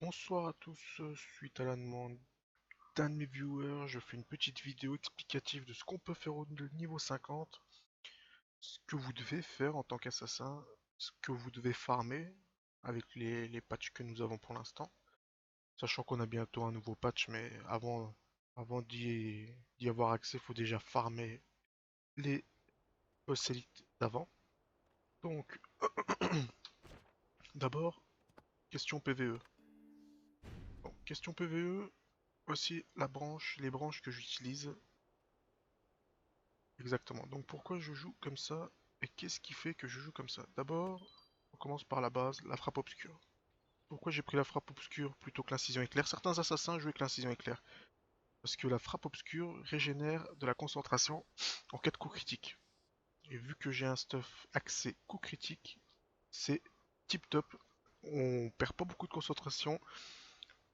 Bonsoir à tous, suite à la demande d'un de mes viewers, je fais une petite vidéo explicative de ce qu'on peut faire au niveau 50, ce que vous devez faire en tant qu'assassin, ce que vous devez farmer avec les patchs que nous avons pour l'instant, sachant qu'on a bientôt un nouveau patch, mais avant d'y avoir accès, il faut déjà farmer les boss élites d'avant. Donc, d'abord, question PvE. Bon, question PvE, voici les branches que j'utilise. Exactement. Donc pourquoi je joue comme ça et qu'est-ce qui fait que je joue comme ça? D'abord, on commence par la base, la frappe obscure. Pourquoi j'ai pris la frappe obscure plutôt que l'incision éclair? Certains assassins jouent avec l'incision éclair. Parce que la frappe obscure régénère de la concentration en cas de coup critique. Et vu que j'ai un stuff axé coup critique, c'est tip top. On perd pas beaucoup de concentration.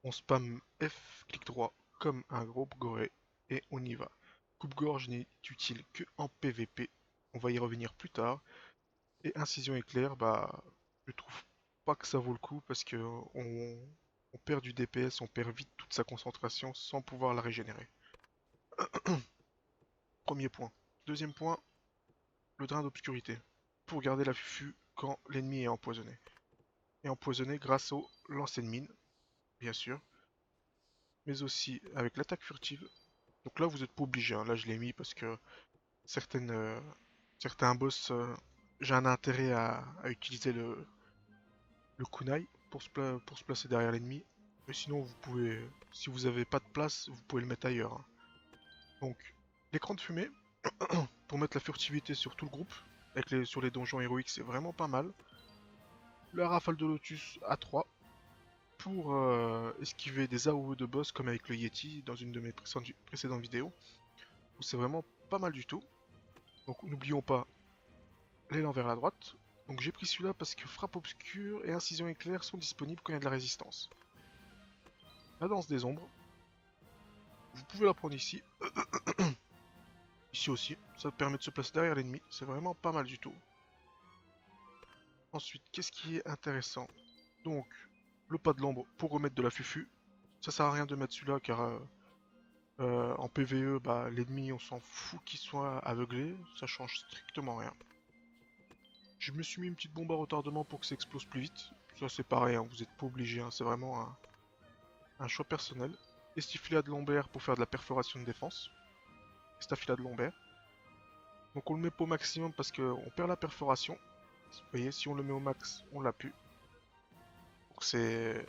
On spam F, clic droit, comme un gros goré. Et on y va. Coupe-gorge n'est utile que en PvP. On va y revenir plus tard. Et incision éclair, bah, je trouve pas que ça vaut le coup parce que on perd du DPS, on perd vite toute sa concentration sans pouvoir la régénérer. Premier point. Deuxième point, le drain d'obscurité. Pour garder la fufu quand l'ennemi est empoisonné. Et empoisonné grâce au lancer de mine, bien sûr, mais aussi avec l'attaque furtive. Donc là, vous n'êtes pas obligé, hein. Là, je l'ai mis parce que certaines, certains boss, j'ai un intérêt à utiliser le kunai pour se placer derrière l'ennemi. Mais sinon, vous pouvez, si vous n'avez pas de place, vous pouvez le mettre ailleurs, hein. Donc, l'écran de fumée, pour mettre la furtivité sur tout le groupe, sur les donjons héroïques, c'est vraiment pas mal. La rafale de Lotus à 3 pour esquiver des AOE de boss comme avec le Yeti dans une de mes précédentes vidéos, où c'est vraiment pas mal du tout. Donc n'oublions pas l'élan vers la droite. Donc j'ai pris celui-là parce que frappe obscure et incision éclair sont disponibles quand il y a de la résistance. La danse des ombres, vous pouvez la prendre ici, ici aussi, ça permet de se placer derrière l'ennemi, c'est vraiment pas mal du tout. Ensuite, qu'est-ce qui est intéressant? Donc, le pas de l'ombre pour remettre de la fufu. Ça sert à rien de mettre celui-là car en PvE, bah, l'ennemi on s'en fout qu'il soit aveuglé, ça change strictement rien. Je me suis mis une petite bombe à retardement pour que ça explose plus vite. Ça c'est pareil, hein, vous n'êtes pas obligé, hein, c'est vraiment un choix personnel. Estifilade lombaire pour faire de la perforation de défense. Estafilade lombaire. Donc on le met pas au maximum parce qu'on perd la perforation. Vous voyez, si on le met au max, on l'a pu. Donc c'est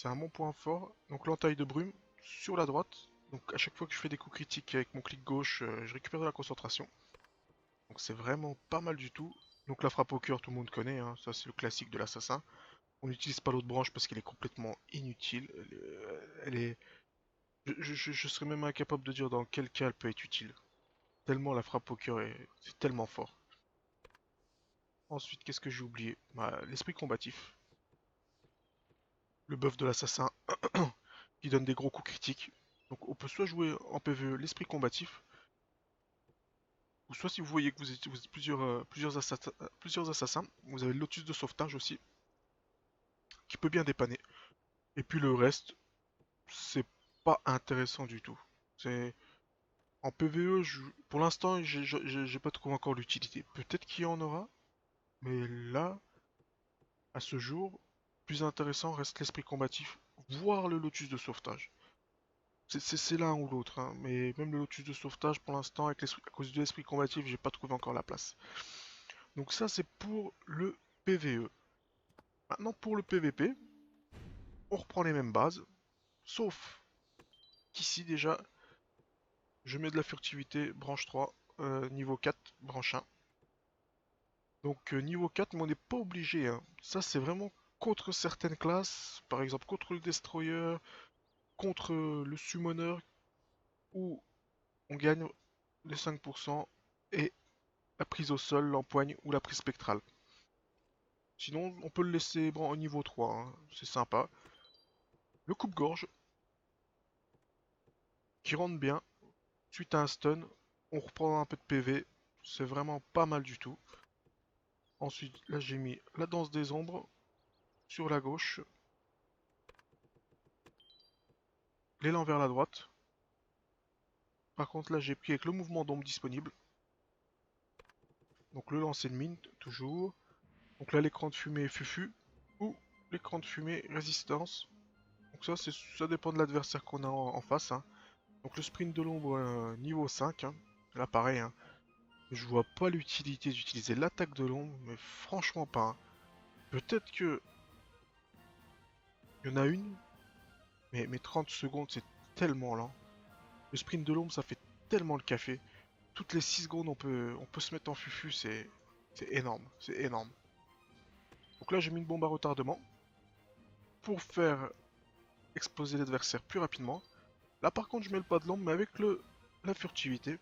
un bon point fort. Donc l'entaille de brume sur la droite. Donc à chaque fois que je fais des coups critiques avec mon clic gauche, je récupère de la concentration. Donc c'est vraiment pas mal du tout. Donc la frappe au cœur, tout le monde connaît, hein, ça c'est le classique de l'assassin. On n'utilise pas l'autre branche parce qu'elle est complètement inutile. Elle est... je serais même incapable de dire dans quel cas elle peut être utile. Tellement la frappe au cœur c'est tellement fort. Ensuite, qu'est-ce que j'ai oublié? Bah, l'esprit combatif. Le buff de l'assassin qui donne des gros coups critiques. Donc on peut soit jouer en PvE l'esprit combatif, ou soit si vous voyez que vous êtes plusieurs assassins, vous avez le lotus de sauvetage aussi, qui peut bien dépanner. Et puis le reste, c'est pas intéressant du tout. C'est en PvE, pour l'instant, j'ai pas trouvé encore l'utilité. Peut-être qu'il y en aura, mais là, à ce jour, plus intéressant reste l'esprit combatif, voire le lotus de sauvetage. C'est l'un ou l'autre, hein, mais même le lotus de sauvetage, pour l'instant, à cause de l'esprit combatif, j'ai pas trouvé encore la place. Donc ça, c'est pour le PvE. Maintenant, pour le PvP, on reprend les mêmes bases, sauf qu'ici déjà, je mets de la furtivité, branche 3, niveau 4, branche 1. Donc niveau 4, mais on n'est pas obligé, hein. Ça, c'est vraiment contre certaines classes, par exemple contre le Destroyer, contre le Summoner, où on gagne les 5% et la prise au sol, l'empoigne ou la prise spectrale. Sinon, on peut le laisser au niveau 3, hein, c'est sympa. Le coupe-gorge, qui rentre bien, suite à un stun, on reprend un peu de PV, c'est vraiment pas mal du tout. Ensuite, là j'ai mis la danse des ombres sur la gauche. l'élan vers la droite. Par contre là j'ai pris avec le mouvement d'ombre disponible. Donc le lancer de mine, toujours. Donc là l'écran de fumée fufu ou l'écran de fumée résistance. Donc ça dépend de l'adversaire qu'on a en face, hein. Donc le sprint de l'ombre niveau 5, hein. Là pareil, hein. Je vois pas l'utilité d'utiliser l'attaque de l'ombre, mais franchement pas, hein. Peut-être que il y en a une, mais 30 secondes c'est tellement lent. Le sprint de l'ombre ça fait tellement le café. Toutes les 6 secondes on peut se mettre en fufu, c'est énorme, c'est énorme. Donc là j'ai mis une bombe à retardement pour faire exploser l'adversaire plus rapidement. Là par contre je mets le pas de l'ombre mais avec la furtivité.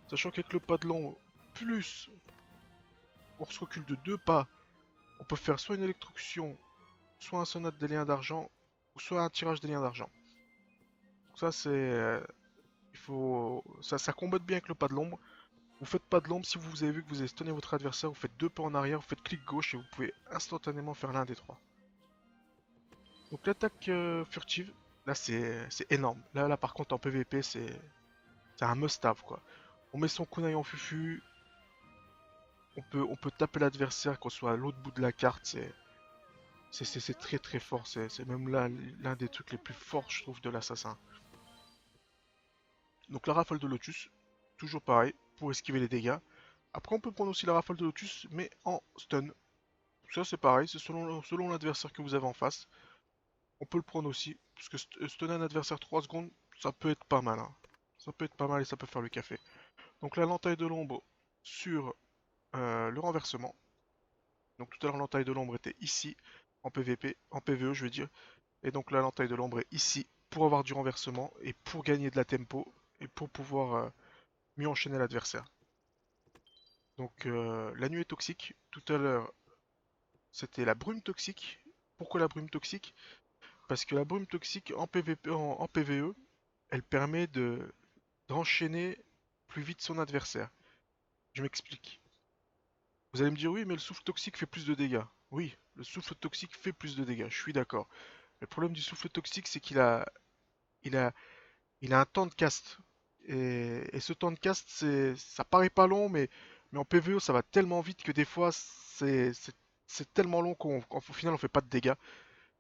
Sachant qu'avec le pas de l'ombre, plus on se recule de 2 pas, on peut faire soit une électrocution, soit un sonate des liens d'argent, ou soit un tirage des liens d'argent. Donc ça c'est... il faut... ça combat bien avec le pas de l'ombre. Vous faites pas de l'ombre, si vous avez vu que vous avez stunné votre adversaire, vous faites 2 pas en arrière, vous faites clic gauche et vous pouvez instantanément faire l'un des trois. Donc l'attaque furtive, là c'est énorme. Là par contre en PVP c'est un must-have quoi. On met son kunai en fufu, on peut taper l'adversaire qu'on soit à l'autre bout de la carte, c'est très très fort, c'est même là l'un des trucs les plus forts je trouve de l'assassin. Donc la rafale de Lotus, toujours pareil, pour esquiver les dégâts. Après on peut prendre aussi la rafale de Lotus, mais en stun. Ça c'est pareil, c'est selon l'adversaire que vous avez en face. On peut le prendre aussi, parce que stunner un adversaire 3 secondes, ça peut être pas mal, hein. Ça peut être pas mal et ça peut faire le café. Donc la l'entaille de l'ombre sur le renversement. Donc tout à l'heure l'entaille de l'ombre était ici, en PVP, en PVE je veux dire. Et donc là l'entaille de l'ombre est ici, pour avoir du renversement et pour gagner de la tempo, et pour pouvoir mieux enchaîner l'adversaire. Donc la nuée toxique, tout à l'heure c'était la brume toxique. Pourquoi la brume toxique? Parce que la brume toxique en PVP, en PVE, elle permet d'enchaîner plus vite son adversaire. Je m'explique. Vous allez me dire oui, mais le souffle toxique fait plus de dégâts. Oui, le souffle toxique fait plus de dégâts, je suis d'accord. Le problème du souffle toxique, c'est il a, il a un temps de cast. Et ce temps de cast, ça paraît pas long, mais en PvE, ça va tellement vite que des fois, c'est tellement long qu'au final, on fait pas de dégâts.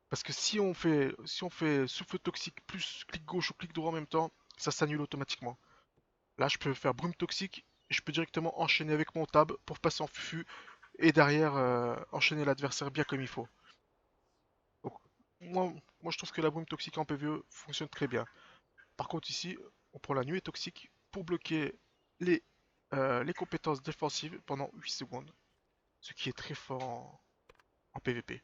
Parce que si on fait souffle toxique plus clic gauche ou clic droit en même temps, ça s'annule automatiquement. Là, je peux faire brume toxique et je peux directement enchaîner avec mon tab pour passer en fufu et derrière enchaîner l'adversaire bien comme il faut. Donc, moi, je trouve que la brume toxique en PvE fonctionne très bien. Par contre, ici, on prend la nuée toxique pour bloquer les, les compétences défensives pendant 8 secondes, ce qui est très fort en PvP.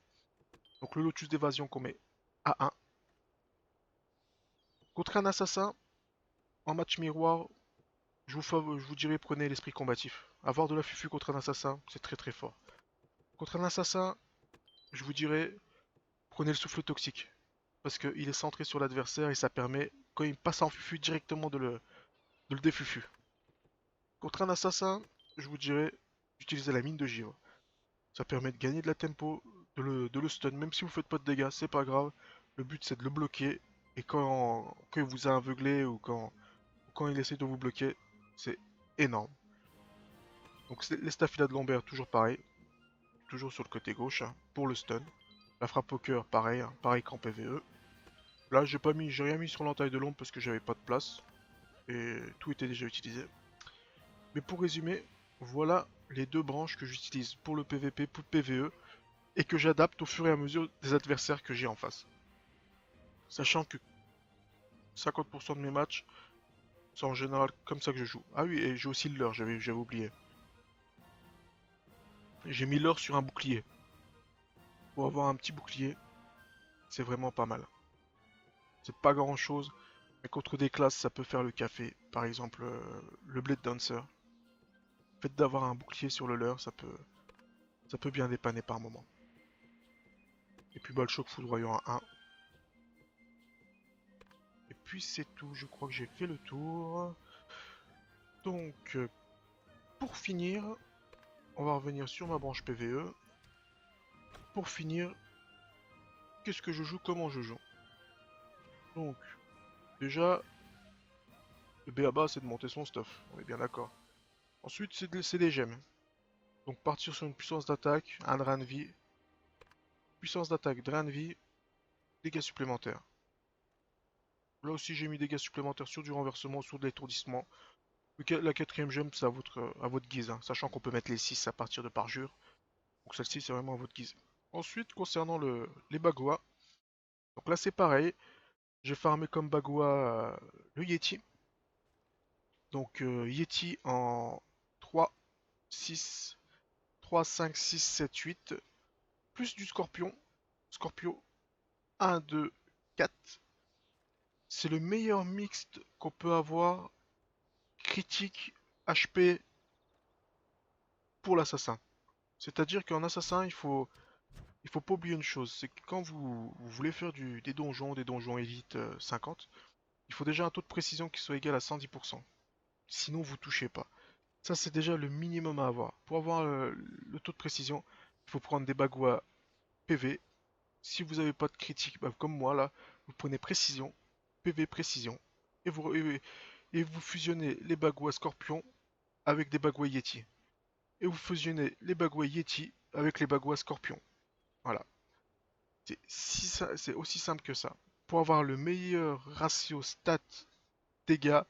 Donc, le lotus d'évasion qu'on met à 1. Contre un assassin, en match miroir, je vous dirais prenez l'esprit combatif. Avoir de la fufu contre un assassin, c'est très très fort. Contre un assassin, je vous dirais prenez le souffle toxique. Parce qu'il est centré sur l'adversaire et ça permet, quand il passe en fufu, directement de le défufu. Contre un assassin, je vous dirais d'utiliser la mine de givre. Ça permet de gagner de la tempo, de le stun, même si vous faites pas de dégâts, c'est pas grave. Le but c'est de le bloquer. Et quand il vous a aveuglé ou quand il essaie de vous bloquer, c'est énorme. Donc les staphylas de Lambert, toujours pareil. Toujours sur le côté gauche, hein, pour le stun. La frappe au cœur, pareil, hein, pareil qu'en PvE. Là, j'ai rien mis sur l'entaille de l'ombre parce que j'avais pas de place. Et tout était déjà utilisé. Mais pour résumer, voilà les deux branches que j'utilise pour le PvP, pour le PvE, et que j'adapte au fur et à mesure des adversaires que j'ai en face. Sachant que 50% de mes matchs, c'est en général comme ça que je joue. Ah oui, et j'ai aussi le leurre, j'avais oublié. J'ai mis leurre sur un bouclier. Pour avoir un petit bouclier, c'est vraiment pas mal. C'est pas grand chose, mais contre des classes, ça peut faire le café. Par exemple, le Blade Dancer. Le fait d'avoir un bouclier sur le leurre, ça peut bien dépanner par moment. Et puis bah, le choc foudroyant à 1. Et puis c'est tout, je crois que j'ai fait le tour. Donc, pour finir, on va revenir sur ma branche PvE. Pour finir, qu'est-ce que je joue, comment je joue. Donc, Déjà, le BABA c'est de monter son stuff, on est bien d'accord. Ensuite, c'est des gemmes. Donc partir sur une puissance d'attaque, un drain de vie. Puissance d'attaque, drain de vie, dégâts supplémentaires. Là aussi j'ai mis des dégâts supplémentaires sur du renversement, sur de l'étourdissement. La quatrième gemme c'est à votre guise, hein, sachant qu'on peut mettre les 6 à partir de parjure. Donc celle-ci c'est vraiment à votre guise. Ensuite concernant les bagua, donc là c'est pareil, j'ai farmé comme bagua le Yeti. Donc Yeti en 3, 6, 3, 5, 6, 7, 8, plus du Scorpion. Scorpio 1, 2, 4. C'est le meilleur mixte qu'on peut avoir critique HP pour l'assassin. C'est-à-dire qu'en assassin, il faut pas oublier une chose, c'est que quand vous voulez faire des donjons élite 50, il faut déjà un taux de précision qui soit égal à 110%. Sinon, vous touchez pas. Ça, c'est déjà le minimum à avoir. Pour avoir le taux de précision, il faut prendre des bagua PV. Si vous n'avez pas de critique, bah, comme moi là, vous prenez précision, PV précision, et vous fusionnez les bagua Scorpion avec des bagua Yeti. Et vous fusionnez les bagua Yeti avec les bagua Scorpion. Voilà. C'est aussi simple que ça. Pour avoir le meilleur ratio stat dégâts,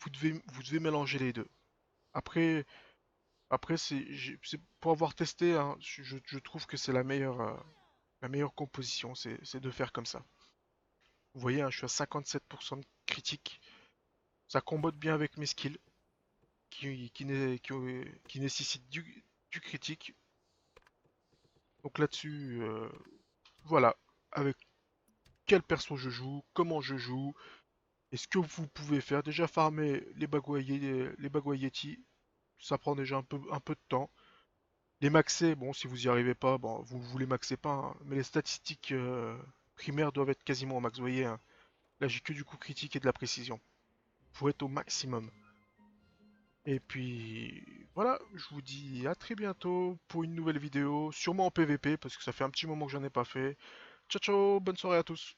vous devez mélanger les deux. Après, c'est pour avoir testé, hein, je trouve que c'est la meilleure composition, c'est de faire comme ça. Vous voyez, hein, je suis à 57% de critique. Ça combote bien avec mes skills qui nécessitent du critique. Donc là-dessus, voilà. Avec quel perso je joue, comment je joue, et ce que vous pouvez faire. Déjà farmer les Bagua Yeti, ça prend déjà un peu de temps. Les maxer, bon, si vous y arrivez pas, bon, vous les maxez pas, hein, mais les statistiques primaires doivent être quasiment au max. Vous voyez, hein, là j'ai que du coup critique et de la précision. Faut être au maximum. Et puis voilà, je vous dis à très bientôt pour une nouvelle vidéo, sûrement en PVP parce que ça fait un petit moment que j'en ai pas fait. Ciao ciao, bonne soirée à tous.